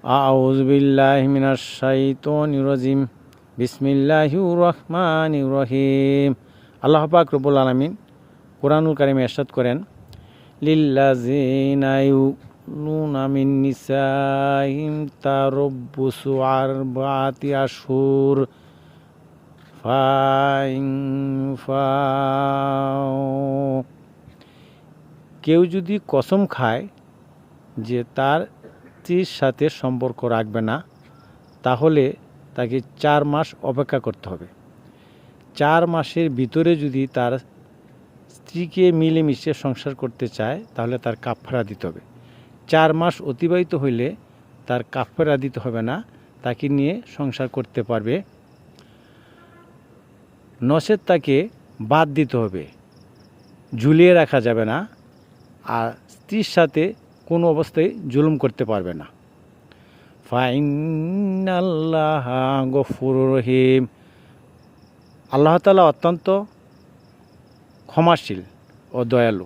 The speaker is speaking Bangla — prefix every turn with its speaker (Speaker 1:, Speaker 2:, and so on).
Speaker 1: আউযু বিল্লাহি মিনাশ শাইতানির রাজিম। বিসমিল্লাহির রহমানির রহিম। আল্লাহ পাক রব্বুল আলামিন কুরআনুল কারীমে ইরশাদ করেন, লিল্লাযিনা ইউলুনা মিন নিসাইহিম তারাব্বুসু আরবাতি আশহুর ফাইন ফাও। কেউ যদি কসম খায় যে তার স্ত্রীর সাথে সম্পর্ক রাখবে না, তাহলে তাকে 4 মাস অপেক্ষা করতে হবে। 4 মাসের ভিতরে যদি তার স্ত্রীকে মিলেমিশে সংসার করতে চায়, তাহলে তার কাফারা দিতে হবে। 4 মাস অতিবাহিত হইলে তার কাফারা দিতে হবে না, তাকে নিয়ে সংসার করতে পারবে। নচেৎ তাকে বাদ দিতে হবে, ঝুলিয়ে রাখা যাবে না, আর স্ত্রীর সাথে কোনো অবস্থায় জুলুম করতে পারবে না। ফাইনাল্লাহা গফুরুর রহিম। আল্লাহ তাআলা অত্যন্ত ক্ষমাশীল ও দয়ালু।